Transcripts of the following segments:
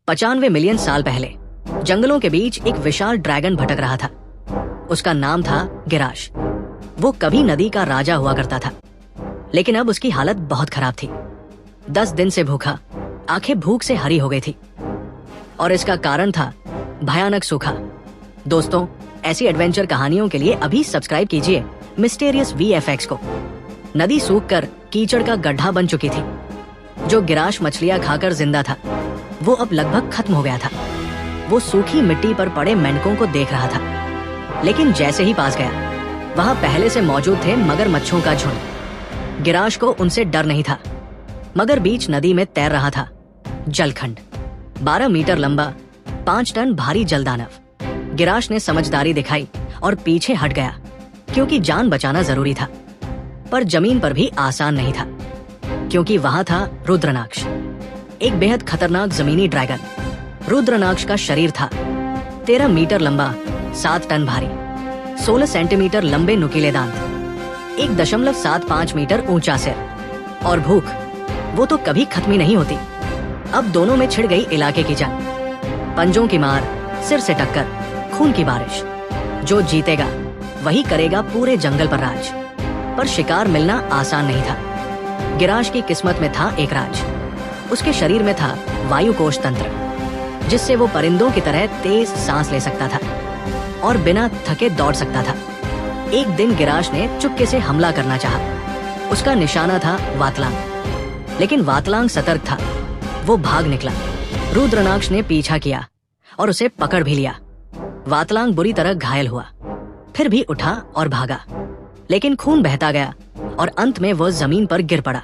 95 million साल पहले जंगलों के बीच एक विशाल ड्रैगन भटक रहा था। उसका नाम था गिराश। वो कभी नदी का राजा हुआ करता था, लेकिन अब उसकी हालत बहुत खराब थी। 10 दिन से भूखा, आंखें भूख से हरी हो गई थी और इसका कारण था भयानक सूखा। दोस्तों, ऐसी एडवेंचर कहानियों के लिए अभी सब्सक्राइब कीजिए मिस्टीरियस VFX को। नदी सूखकर कीचड़ का गड्ढा बन चुकी थी। जो गिराश मछलियां खाकर जिंदा था, वो अब लगभग खत्म हो गया था। वो सूखी मिट्टी पर पड़े मेंढकों को देख रहा था, लेकिन जैसे ही पास गया, वहां पहले से मौजूद थे मगरमच्छों का झुंड। गिराश को उनसे डर नहीं था, मगर बीच नदी में तैर रहा था जलखंड, 12 मीटर लंबा, 5 टन भारी जलदानव। गिराश ने समझदारी दिखाई और पीछे हट गया, क्योंकि जान बचाना जरूरी था। पर जमीन पर भी आसान नहीं था, क्योंकि वहां था रुद्रनाक्ष, एक बेहद खतरनाक जमीनी ड्रैगन। रुद्रनाक्ष का शरीर था 13 मीटर लंबा, 7 टन भारी, 16 सेंटीमीटर लंबे नुकीले दांत, 1.75 मीटर ऊंचा सिर और भूख वो तो कभी खत्म ही नहीं होती। अब दोनों में छिड़ गई इलाके की जंग। पंजों की मार, सिर से टक्कर, खून की बारिश। जो जीतेगा वही करेगा पूरे जंगल पर राज। पर शिकार मिलना आसान नहीं था। गिराश की किस्मत में था एक राज। उसके शरीर में था वायु कोश तंत्र, जिससे वो परिंदों की तरह तेज सांस ले सकता था और बिना थके दौड़ सकता था। एक दिन गिराश ने चुपके से हमला करना चाहा। उसका निशाना था वातलांग, लेकिन वातलांग सतर्क था। वो भाग निकला। रुद्रनाक्ष ने पीछा किया और उसे पकड़ भी लिया। वातलांग बुरी तरह घायल हुआ, फिर भी उठा और भागा, लेकिन खून बहता गया और अंत में वह जमीन पर गिर पड़ा।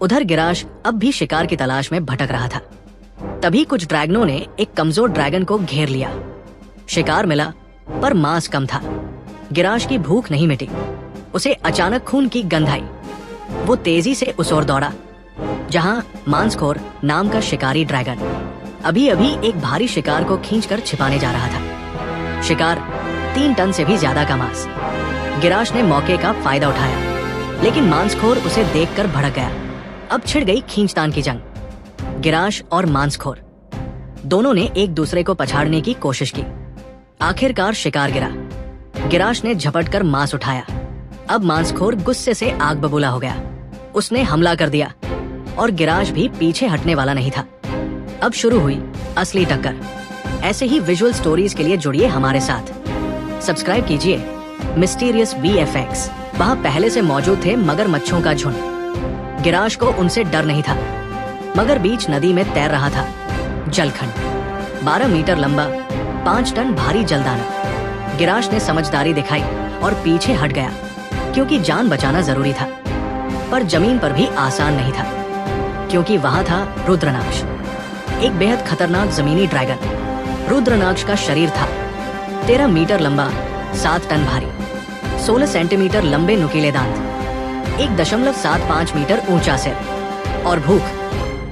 उधर गिराश अब भी शिकार की तलाश में भटक रहा था। तभी कुछ ड्रैगनों ने एक कमजोर ड्रैगन को घेर लिया। शिकार मिला, पर मांस कम था। गिराश की भूख नहीं मिटी। उसे अचानक खून की गंध आई। वो तेजी से उस ओर दौड़ा, जहां मांसखोर नाम का शिकारी ड्रैगन अभी अभी एक भारी शिकार को खींचकर छिपाने जा रहा था। शिकार 3 टन से भी ज्यादा का मांस। गिराश ने मौके का फायदा उठाया, लेकिन मांसखोर उसे देखकर भड़क गया। अब छिड़ गई खींचतान की जंग। गिराश और मांसखोर दोनों ने एक दूसरे को पछाड़ने की कोशिश की। आखिरकार शिकार गिरा। गिराश ने झपटकर मांस उठाया। अब मांसखोर गुस्से से आग बबूला हो गया। उसने हमला कर दिया और गिराश भी पीछे हटने वाला नहीं था। अब शुरू हुई असली टक्कर। ऐसे ही विजुअल स्टोरीज के लिए जुड़िए हमारे साथ। सब्सक्राइब कीजिए मिस्टीरियस VFX। वहां पहले से मौजूद थे मगरमच्छों का झुंड। गिराश को उनसे डर नहीं था, मगर बीच नदी में तैर रहा था जलखंड, 12 मीटर लंबा, 5 टन भारी जलदानव। गिराश ने समझदारी दिखाई और पीछे हट गया, क्योंकि जान बचाना जरूरी था। पर जमीन पर भी आसान नहीं था, क्योंकि वहां था रुद्रनाक्ष, एक बेहद खतरनाक जमीनी ड्रैगन। रुद्रनाक्ष का शरीर था 13 मीटर लंबा, 7 टन भारी, 16 सेंटीमीटर लंबे नुकीले दांत, 1.75 मीटर ऊंचा सिर और भूख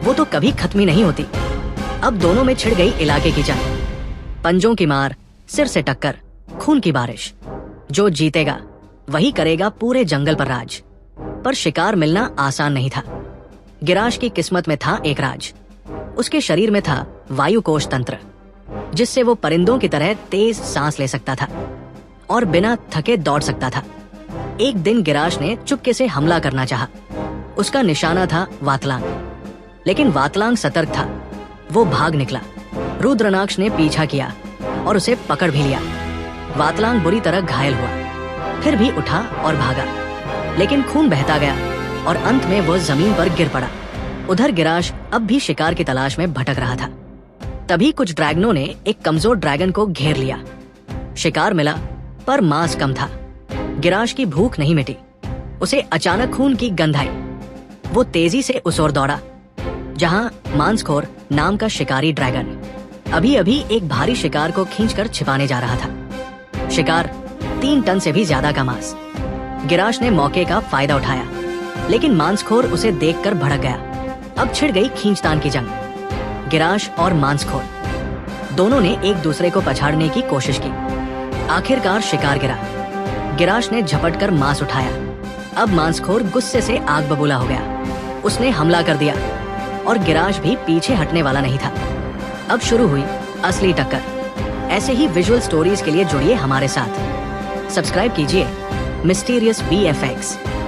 वो तो कभी खत्म ही नहीं होती। अब दोनों में छिड़ गई इलाके की जंग। पंजों की मार, सिर से टक्कर, खून की बारिश। जो जीतेगा वही करेगा पूरे जंगल पर राज। पर शिकार मिलना आसान नहीं था। गिराश की किस्मत में था एक राज। उसके शरीर में था वायु कोश तंत्र, जिससे वो परिंदों की तरह तेज सांस ले सकता था और बिना थके दौड़ सकता था। एक दिन गिराश ने चुपके से हमला करना चाहा। उसका निशाना था वातलांग, लेकिन वातलांग सतर्क था। वो भाग निकला। रुद्रनाक्ष ने पीछा किया और उसे पकड़ भी लिया। वातलांग बुरी तरह घायल हुआ, फिर भी उठा और भागा, लेकिन खून बहता गया और अंत में वह जमीन पर गिर पड़ा। उधर गिराश अब भी शिकार की तलाश में भटक रहा था। तभी कुछ ड्रैगनों ने एक कमजोर ड्रैगन को घेर लिया। शिकार मिला, पर मांस कम था। गिराश की भूख नहीं मिटी। उसे अचानक खून की गंध आई। वो तेजी से उस ओर दौड़ा, जहां मांसखोर नाम का शिकारी ड्रैगन अभी अभी एक भारी शिकार को खींचकर छिपाने जा रहा था। शिकार 3 टन से भी ज्यादा का मांस। गिराश ने मौके का फायदा उठाया, लेकिन मांसखोर उसे देखकर भड़क गया। अब छिड़ गई खींचतान की जंग। गिराश और मांसखोर दोनों ने एक दूसरे को पछाड़ने की कोशिश की। आखिरकार शिकार गिरा। गिराश ने झपटकर मांस उठाया। अब मांसखोर गुस्से से आग बबूला हो गया। उसने हमला कर दिया और गिराश भी पीछे हटने वाला नहीं था। अब शुरू हुई असली टक्कर। ऐसे ही विजुअल स्टोरीज के लिए जुड़िए हमारे साथ। सब्सक्राइब कीजिए मिस्टीरियस VFX।